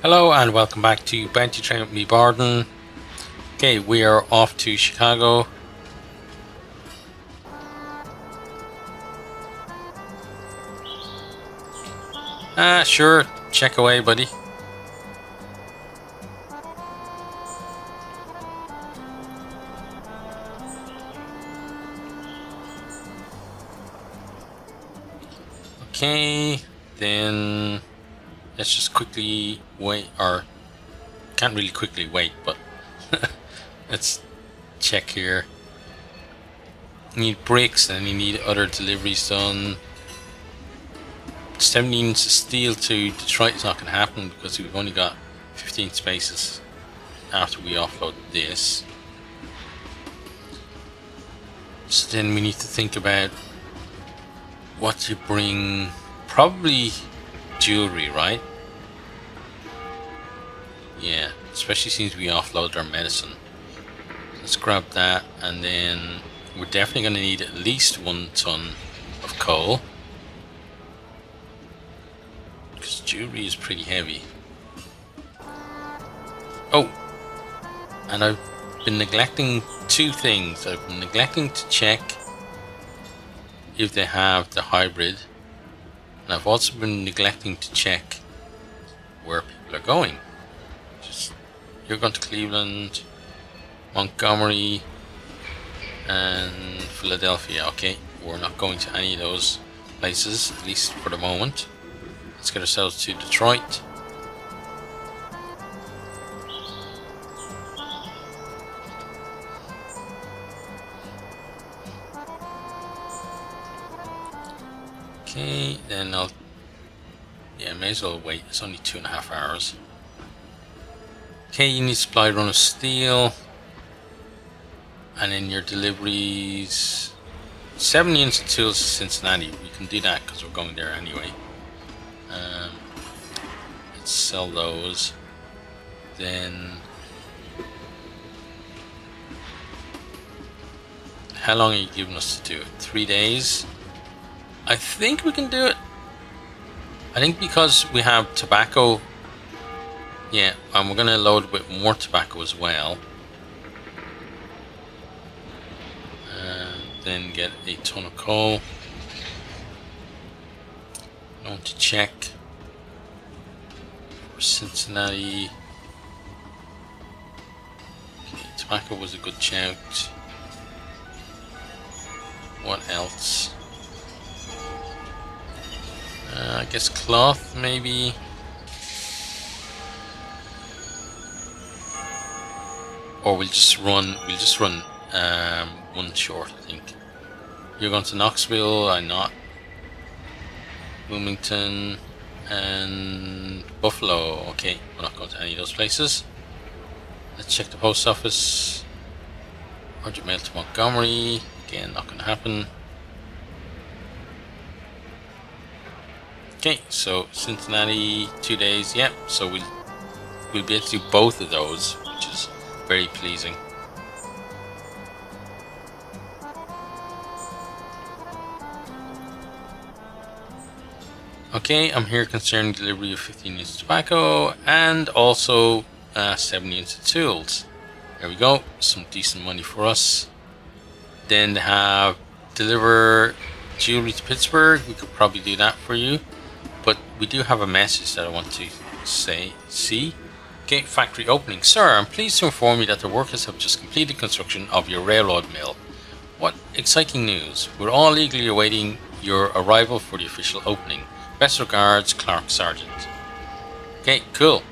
Hello and welcome back to Bounty Train with me, Bardon. Okay, we are off to Chicago. Sure, check away, buddy. Okay, then let's just quickly wait, or can't really quickly wait, but let's check here. You need bricks and you need other deliveries done. 17 inches of steel to Detroit is not going to happen because we've only got 15 spaces after we offload this. So then we need to think about what to bring. Probably jewelry, right? Yeah, especially since we offload our medicine. Let's grab that, and then we're definitely going to need at least 1 ton of coal, because jewelry is pretty heavy. Oh, and I've been neglecting 2 things. I've been neglecting to check if they have the hybrid, and I've also been neglecting to check where people are going. You're going to Cleveland, Montgomery, and Philadelphia. Okay, we're not going to any of those places, at least for the moment. Let's get ourselves to Detroit. Okay, then may as well wait. It's only 2.5 hours. Okay, you need supply run of steel, and then your deliveries, 7 units of tools to Cincinnati. We can do that because we're going there anyway. Let's sell those. Then how long are you giving us to do it? 3 days. I think we can do it. I think because we have tobacco. Yeah, and we're going to load with more tobacco as well. And then get a ton of coal. I want to check for Cincinnati. Okay, tobacco was a good shout. What else? I guess cloth, maybe. Or we'll just run 1 short, I think. You're going to Knoxville, I'm not. Bloomington and Buffalo. Okay, we're not going to any of those places. Let's check the post office. Urgent mail to Montgomery. Again, not going to happen. Okay, so Cincinnati, 2 days. Yep, so we'll be able to do both of those, which is very pleasing. Okay, I'm here concerning delivery of 15 units of tobacco and also 7 units of tools. There we go, some decent money for us. Then they have deliver jewelry to Pittsburgh. We could probably do that for you, but we do have a message that I want to see. Okay, factory opening. Sir, I'm pleased to inform you that the workers have just completed construction of your railroad mill. What exciting news. We're all eagerly awaiting your arrival for the official opening. Best regards, Clark Sargent. Okay, cool.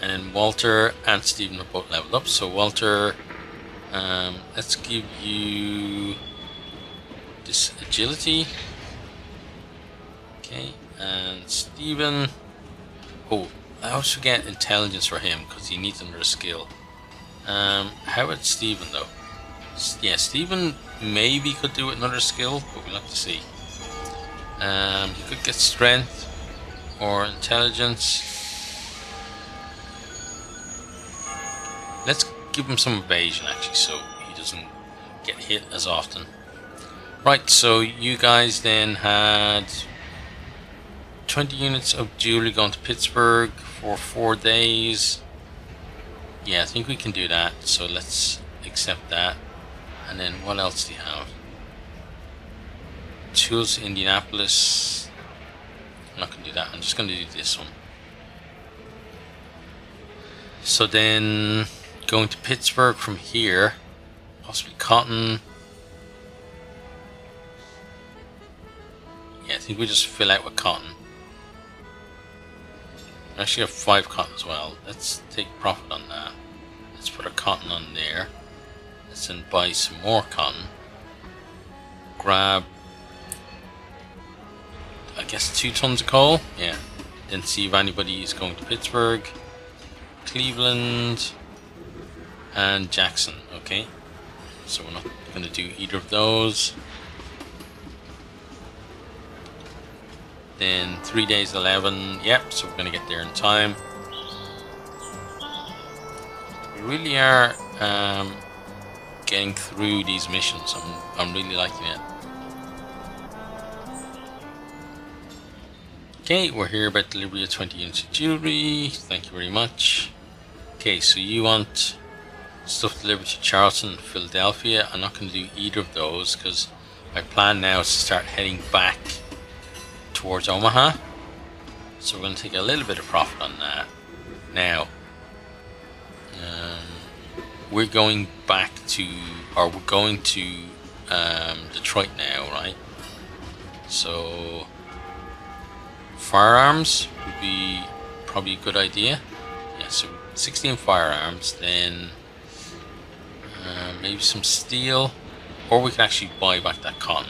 And then Walter and Stephen are both leveled up. So Walter, let's give you this agility. Okay, and Stephen. Oh, I always forget intelligence for him because he needs another skill. How about Stephen though? Yeah, Stephen maybe could do another skill, but we'll have to see. You could get strength or intelligence. Let's give him some evasion actually, so he doesn't get hit as often. Right, so you guys then had 20 units of jewelry going to Pittsburgh, for 4 days. Yeah, I think we can do that. So let's accept that. And then what else do you have? Tools Indianapolis. I'm not going to do that. I'm just going to do this one. So then going to Pittsburgh from here. Possibly cotton. Yeah, I think we just fill out with cotton. I actually have 5 cotton as well. Let's take profit on that. Let's put a cotton on there. Let's then buy some more cotton. Grab, I guess, 2 tons of coal. Yeah. Then see if anybody is going to Pittsburgh, Cleveland, and Jackson. Okay. So we're not going to do either of those. Then 3 days 11. Yep. So we're going to get there in time. We really are getting through these missions. I'm really liking it. Okay, we're here about delivery of 20 units of jewelry. Thank you very much. Okay, so you want stuff delivered to Charleston and Philadelphia. I'm not going to do either of those because my plan now is to start heading back towards Omaha. So we're going to take a little bit of profit on that. Now, we're going back to, or we're going to Detroit now, right? So firearms would be probably a good idea. Yeah, so 16 firearms, then maybe some steel, or we could actually buy back that cotton.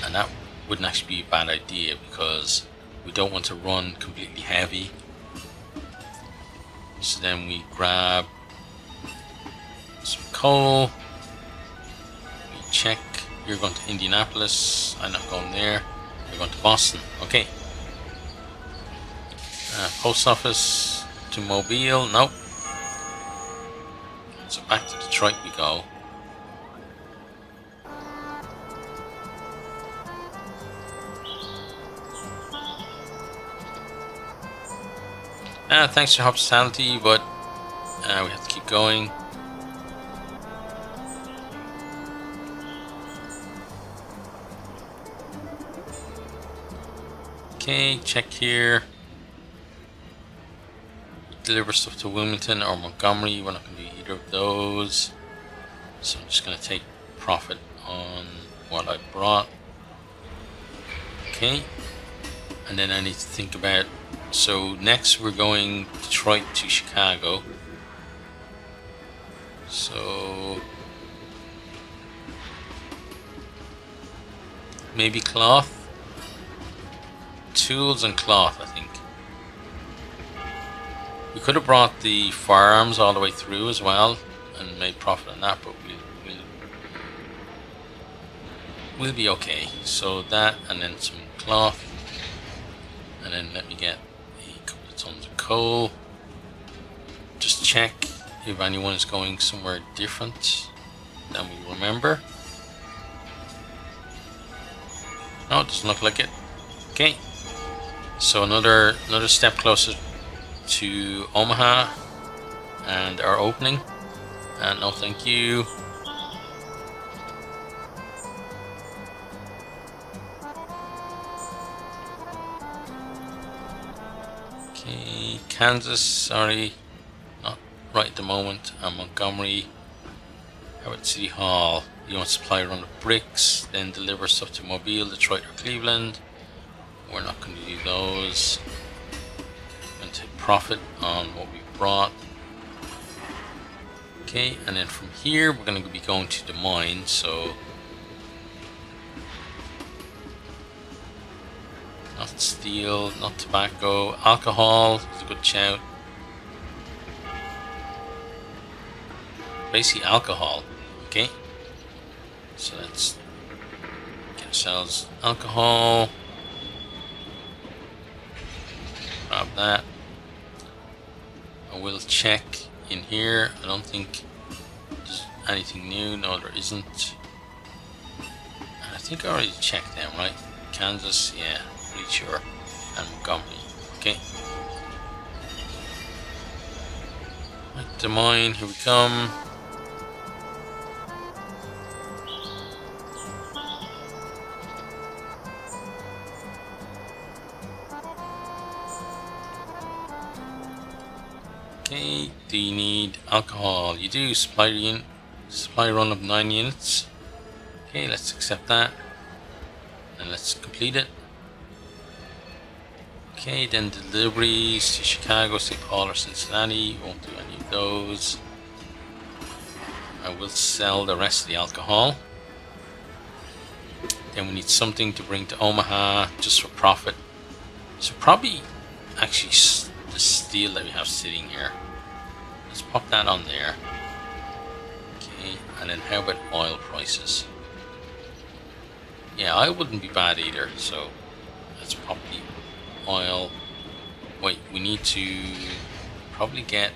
And that wouldn't actually be a bad idea because we don't want to run completely heavy. So then we grab some coal. We check. You're going to Indianapolis. I'm not going there. You're going to Boston. Okay. Post office to Mobile. Nope. So back to Detroit we go. Thanks for your hospitality, but we have to keep going. Okay, check here. Deliver stuff to Wilmington or Montgomery. We're not going to do either of those. So I'm just going to take profit on what I brought. Okay. And then I need to think about, so next we're going Detroit to Chicago. So maybe cloth. Tools and cloth, I think. We could have brought the firearms all the way through as well and made profit on that, but we'll be okay. So that, and then some cloth, and then let me get a couple of tons of coal. Just check if anyone is going somewhere different than we remember. No, it doesn't look like it. Okay. So another step closer to Omaha and our opening. And no thank you. Okay, Kansas, sorry, not right at the moment. And Montgomery. How about City Hall? You want to supply a run of bricks, then deliver stuff to Mobile, Detroit, or Cleveland. We're not going to do those. We're going to take profit on what we brought. Okay, and then from here we're going to be going to the mine. So not steel, not tobacco, alcohol is a good shout. Basically alcohol. Okay, so let's get ourselves alcohol. Grab that. I will check in here. I don't think there's anything new. No, there isn't. And I think I already checked them, right? Kansas, yeah, pretty sure. And Montgomery. Okay. Right, Des Moines, here we come. Okay, do you need alcohol? You do. Supply run of 9 units. Okay, let's accept that. And let's complete it. Okay, then deliveries to Chicago, St. Paul or Cincinnati. Won't do any of those. I will sell the rest of the alcohol. Then we need something to bring to Omaha just for profit. So probably actually the steel that we have sitting here. Let's pop that on there. Okay, and then how about oil prices? Yeah, oil wouldn't be bad either. So let's pop the oil. Wait, we need to probably get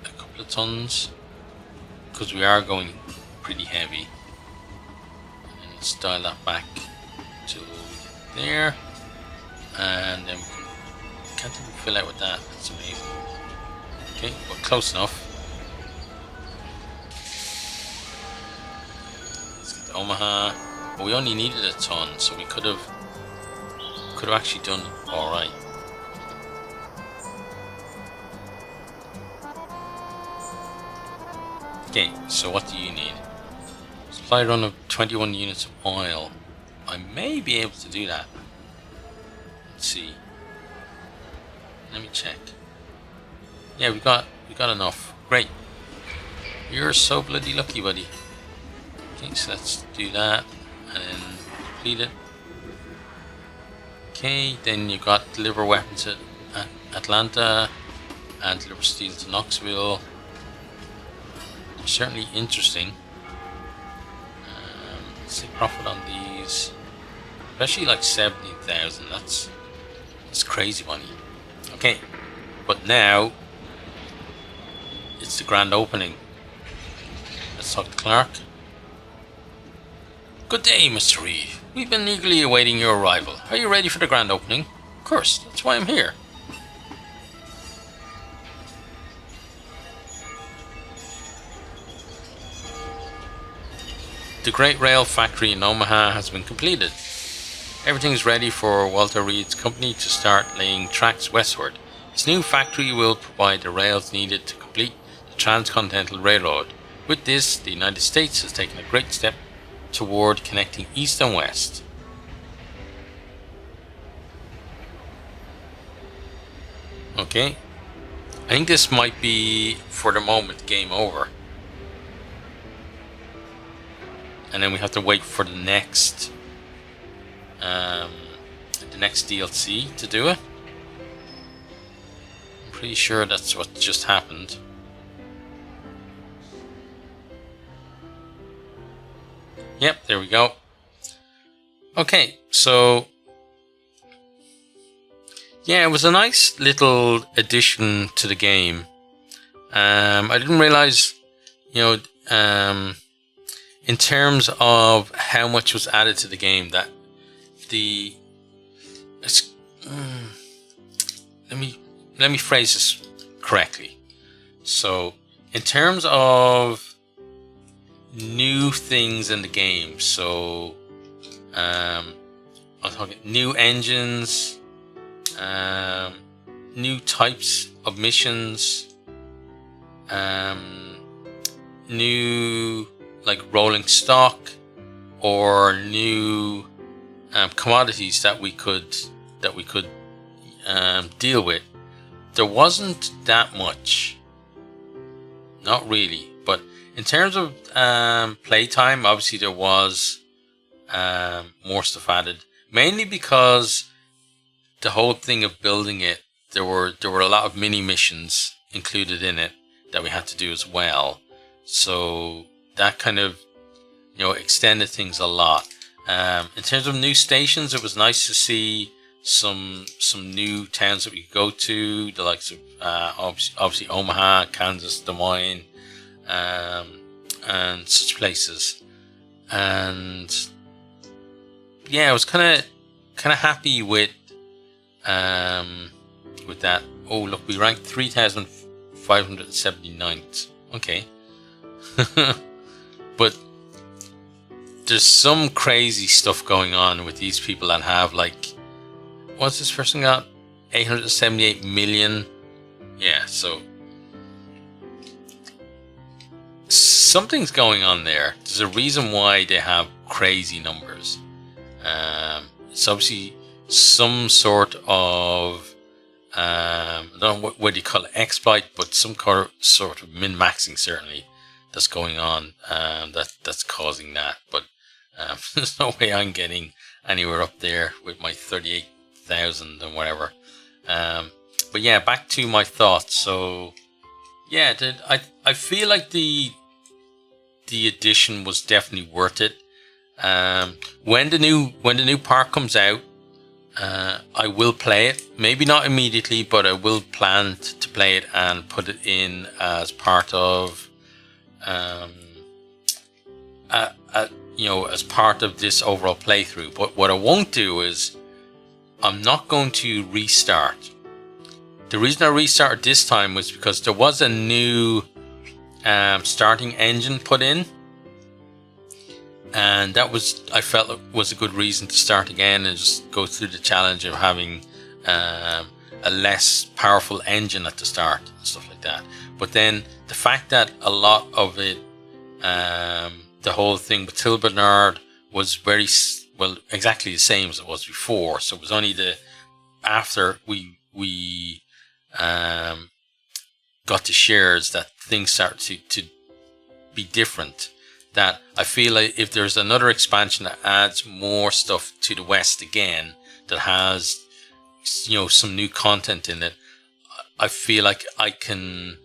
a couple of tons because we are going pretty heavy. And let's dial that back to there, and then we can't even fill out with that. That's amazing. Okay, we're close enough. Let's get to Omaha. But we only needed a ton, so we could have actually done all right. Okay, so what do you need? Supply run of 21 units of oil. I may be able to do that. Let's see. Let me check. Yeah, we got enough. Great. You're so bloody lucky, buddy. Okay, so let's do that and then complete it. Okay, then you got deliver weapons at Atlanta and deliver steel to Knoxville. Certainly interesting. Let's see profit on these, especially like 17,000. That's crazy money. Okay, but now it's the grand opening. Let's talk to Clark. Good day, Mr. Reeve. We've been eagerly awaiting your arrival. Are you ready for the grand opening? Of course, that's why I'm here. The Great Rail Factory in Omaha has been completed. Everything is ready for Walter Reed's company to start laying tracks westward. This new factory will provide the rails needed to complete the Transcontinental Railroad. With this, the United States has taken a great step toward connecting east and west. Okay, I think this might be, for the moment, game over. And then we have to wait for the next DLC to do it. I'm pretty sure that's what just happened. Yep, there we go. Okay, so yeah, it was a nice little addition to the game. I didn't realize, in terms of how much was added to the game, that let me phrase this correctly. So, in terms of new things in the game, so I'm talking new engines, new types of missions, new like rolling stock, or new commodities that we could deal with. There wasn't that much, not really. But in terms of playtime, obviously there was more stuff added, mainly because the whole thing of building it, there were a lot of mini missions included in it that we had to do as well. So that kind of extended things a lot. In terms of new stations, it was nice to see some new towns that we could go to, the likes of obviously Omaha, Kansas, Des Moines, and such places. And yeah, I was kind of happy with that. Oh look, we ranked 3,000 579th. Okay. But there's some crazy stuff going on with these people that have, like, what's this person got? 878 million. Yeah, so something's going on there. There's a reason why they have crazy numbers. It's obviously some sort of I don't know what do you call it, exploit, but some sort of min-maxing certainly that's going on, that's causing that. But there's no way I'm getting anywhere up there with my 38,000 and whatever. But yeah, back to my thoughts. So yeah, I feel like the addition was definitely worth it. When the new park comes out, I will play it. Maybe not immediately, but I will plan to play it and put it in as part of, as part of this overall playthrough. But what I won't do is, I'm not going to restart. The reason I restarted this time was because there was a new starting engine put in, and that was, I felt it was a good reason to start again and just go through the challenge of having a less powerful engine at the start and stuff like that. But then the fact that a lot of it, the whole thing with Till Bernard was very well exactly the same as it was before. So it was only after we got the shares that things started to be different. That I feel like if there's another expansion that adds more stuff to the West again, that has, some new content in it, I feel like I can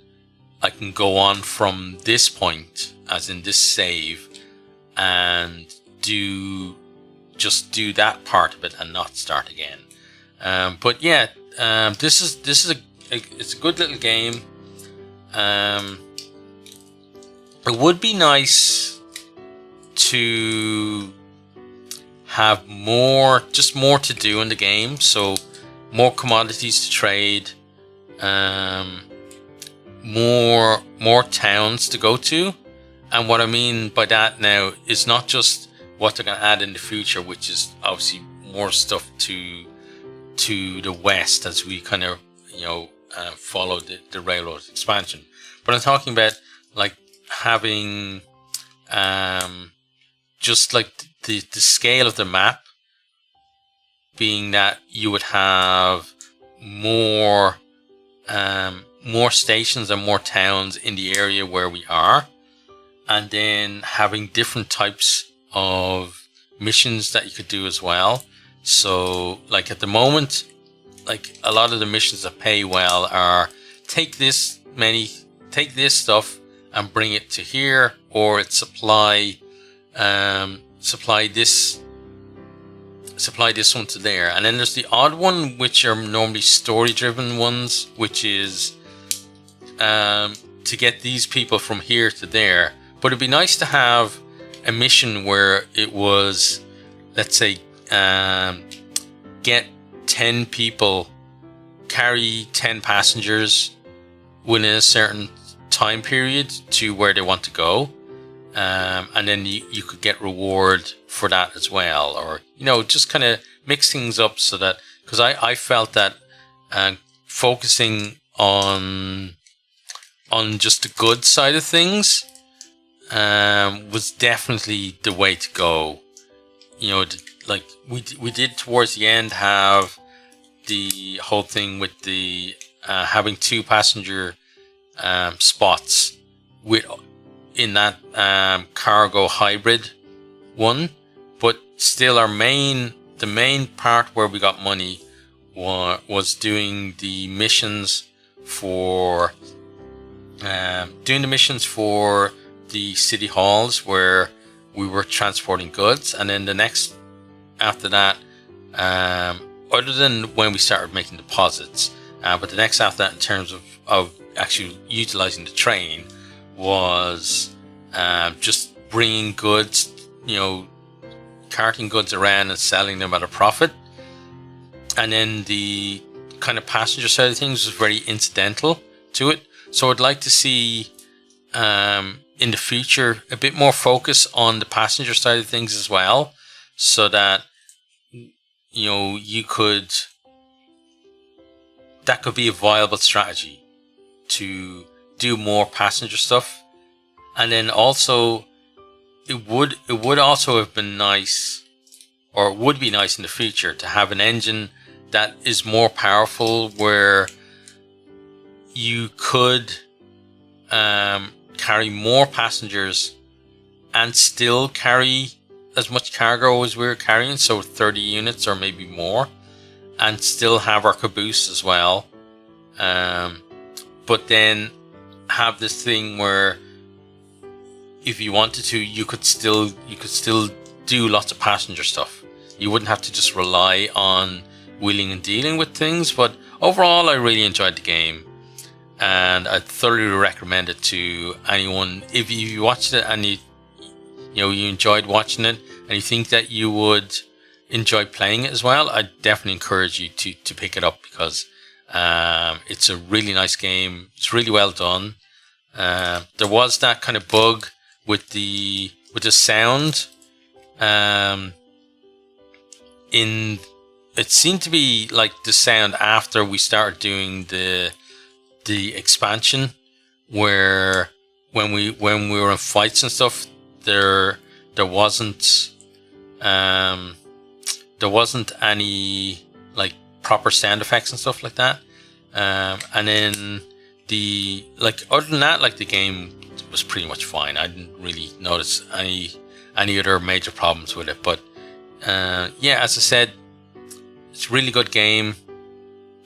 go on from this point, as in this save, and do that part of it and not start again. But yeah, this is it's a good little game. It would be nice to have more to do in the game. So more commodities to trade, more towns to go to. And what I mean by that now is not just what they're going to add in the future, which is obviously more stuff to the west as we kind of follow the railroad expansion. But I'm talking about like having just like the scale of the map being that you would have more stations and more towns in the area where we are, and then having different types of missions that you could do as well. So like at the moment, like a lot of the missions that pay well are take this stuff and bring it to here, or it's supply this one to there. And then there's the odd one, which are normally story driven ones, which is to get these people from here to there. But it'd be nice to have a mission where it was, let's say, get 10 people, carry 10 passengers within a certain time period to where they want to go, and then you could get reward for that as well, or just kind of mix things up so that, because I felt that focusing on just the good side of things was definitely the way to go. Like we did towards the end have the whole thing with the having 2 passenger spots in that cargo hybrid one, but still the main part where we got money was doing the missions for the city halls where we were transporting goods. And then the next after that, other than when we started making deposits, but the next after that in terms of actually utilizing the train was just bringing goods, carting goods around and selling them at a profit. And then the kind of passenger side of things was very incidental to it. So I'd like to see in the future a bit more focus on the passenger side of things as well, so that that could be a viable strategy to do more passenger stuff. And then also it would also have been nice, or it would be nice in the future, to have an engine that is more powerful, where you could carry more passengers and still carry as much cargo as we're carrying, so 30 units or maybe more, and still have our caboose as well. But then have this thing where if you wanted to, you could still do lots of passenger stuff. You wouldn't have to just rely on wheeling and dealing with things. But overall, I really enjoyed the game, and I thoroughly recommend it to anyone. If you watched it and you enjoyed watching it, and you think that you would enjoy playing it as well, I definitely encourage you to pick it up, because it's a really nice game. It's really well done. There was that kind of bug with the sound. It seemed to be like the sound after we started doing the expansion, where when we were in fights and stuff, there wasn't any like proper sound effects and stuff like that. And then other than that, like, the game was pretty much fine. I didn't really notice any other major problems with it. But yeah, as I said, it's a really good game.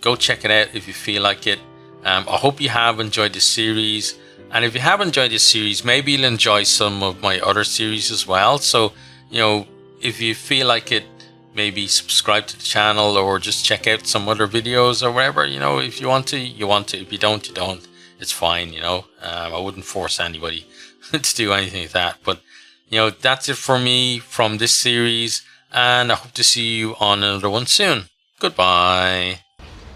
Go check it out if you feel like it. I hope you have enjoyed this series. And if you have enjoyed this series, maybe you'll enjoy some of my other series as well. So, if you feel like it, maybe subscribe to the channel, or just check out some other videos or whatever. If you want to, you want to. If you don't, you don't. It's fine, I wouldn't force anybody to do anything like that. But, that's it for me from this series, and I hope to see you on another one soon. Goodbye.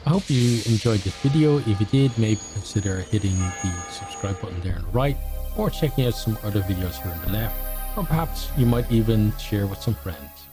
I hope you enjoyed this video. If you did, maybe consider hitting the subscribe button there on the right, or checking out some other videos here on the left, or perhaps you might even share with some friends.